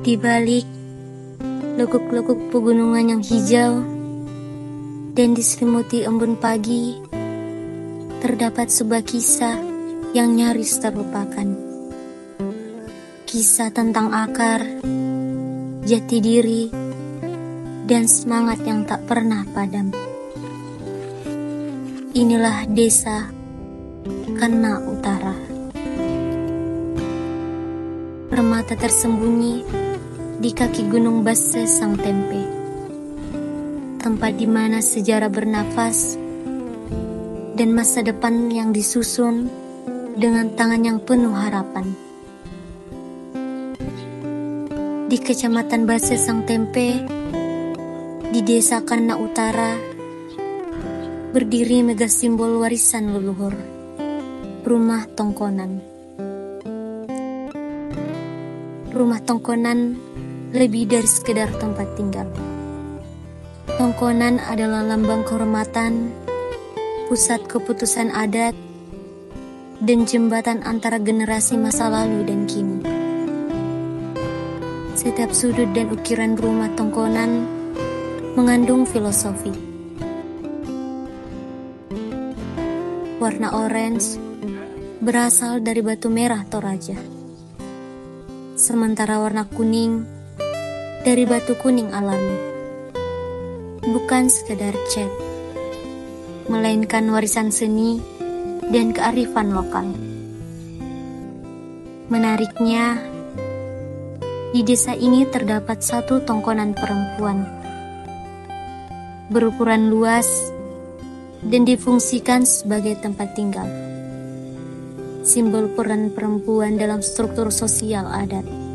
Di balik lekuk-lekuk pegunungan yang hijau dan diselimuti embun pagi, terdapat sebuah kisah yang nyaris terlupakan. Kisah tentang akar, jati diri, dan semangat yang tak pernah padam. Inilah desa Kanna Utara. Permata tersembunyi di kaki Gunung Basse Sang Tempe, tempat di mana sejarah bernafas dan masa depan yang disusun dengan tangan yang penuh harapan. Di Kecamatan Basse Sang Tempe, di Desa Kanna Utara, berdiri mega simbol warisan leluhur, Rumah Tongkonan. Rumah Tongkonan lebih dari sekedar tempat tinggal. Tongkonan adalah lambang kehormatan, pusat keputusan adat, dan jembatan antara generasi masa lalu dan kini. Setiap sudut dan ukiran rumah Tongkonan mengandung filosofi. Warna orange berasal dari batu merah Toraja, sementara warna kuning dari batu kuning alami. Bukan sekedar cat, melainkan warisan seni dan kearifan lokal. Menariknya, di desa ini terdapat satu tongkonan perempuan, berukuran luas dan difungsikan sebagai tempat tinggal, simbol peran perempuan dalam struktur sosial adat.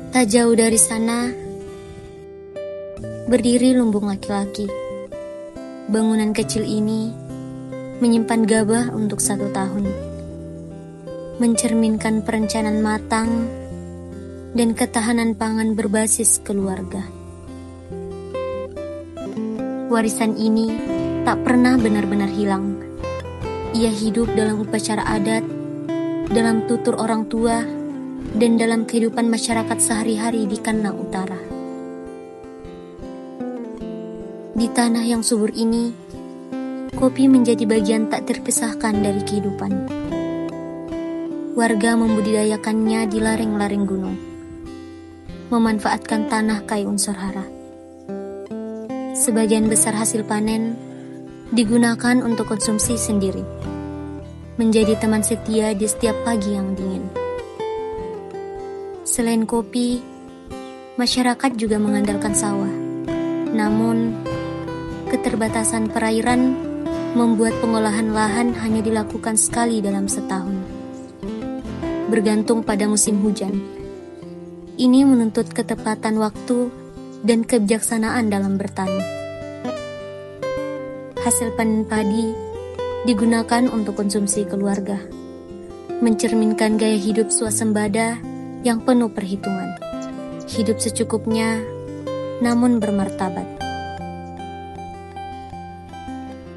Tak jauh dari sana, berdiri lumbung laki-laki. Bangunan kecil ini menyimpan gabah untuk 1 tahun, mencerminkan perencanaan matang dan ketahanan pangan berbasis keluarga. Warisan ini tak pernah benar-benar hilang. Ia hidup dalam upacara adat, dalam tutur orang tua, dan dalam kehidupan masyarakat sehari-hari di Kanna Utara. Di tanah yang subur ini, kopi menjadi bagian tak terpisahkan dari kehidupan. Warga membudidayakannya di lereng-lereng gunung, memanfaatkan tanah kaya unsur hara. Sebagian besar hasil panen digunakan untuk konsumsi sendiri, menjadi teman setia di setiap pagi yang dingin. Selain kopi, masyarakat juga mengandalkan sawah. Namun, keterbatasan perairan membuat pengolahan lahan hanya dilakukan sekali dalam setahun, bergantung pada musim hujan. Ini menuntut ketepatan waktu dan kebijaksanaan dalam bertani. Hasil panen padi digunakan untuk konsumsi keluarga, mencerminkan gaya hidup swasembada yang penuh perhitungan. Hidup secukupnya, namun bermartabat.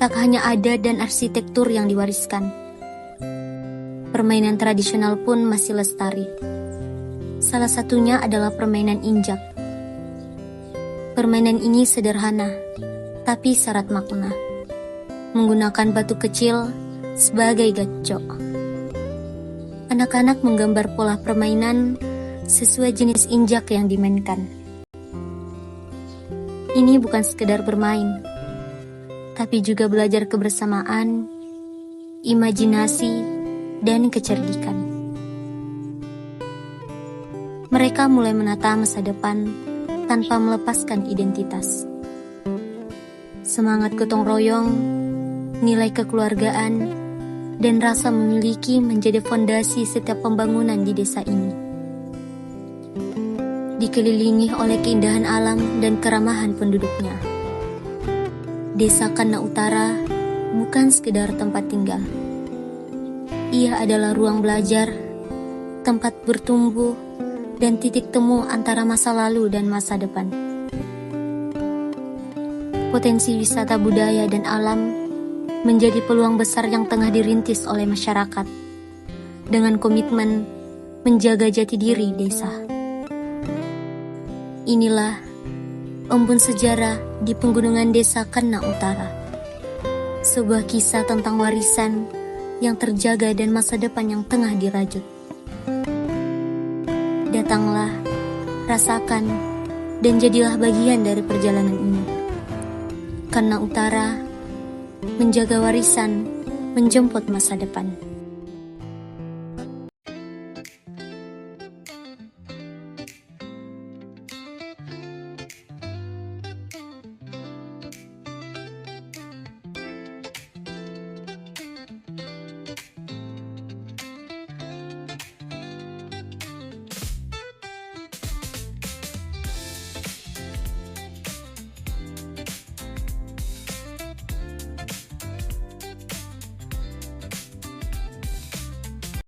Tak hanya adat dan arsitektur yang diwariskan, permainan tradisional pun masih lestari. Salah satunya adalah permainan injak. Permainan ini sederhana, tapi syarat makna. Menggunakan batu kecil sebagai gacok. Anak-anak menggambar pola permainan sesuai jenis injak yang dimainkan. Ini bukan sekedar bermain, tapi juga belajar kebersamaan, imajinasi, dan kecerdikan. Mereka mulai menata masa depan tanpa melepaskan identitas. Semangat gotong royong, nilai kekeluargaan, dan rasa memiliki menjadi fondasi setiap pembangunan di desa ini. Dikelilingi oleh keindahan alam dan keramahan penduduknya, Desa Kanna Utara bukan sekedar tempat tinggal. Ia adalah ruang belajar, tempat bertumbuh, dan titik temu antara masa lalu dan masa depan. Potensi wisata budaya dan alam menjadi peluang besar yang tengah dirintis oleh masyarakat. Dengan komitmen, menjaga jati diri desa. Inilah embun sejarah di pegunungan desa Kanna Utara. Sebuah kisah tentang warisan yang terjaga dan masa depan yang tengah dirajut. Datanglah, rasakan, dan jadilah bagian dari perjalanan ini. Kanna Utara menjaga warisan, menjemput masa depan.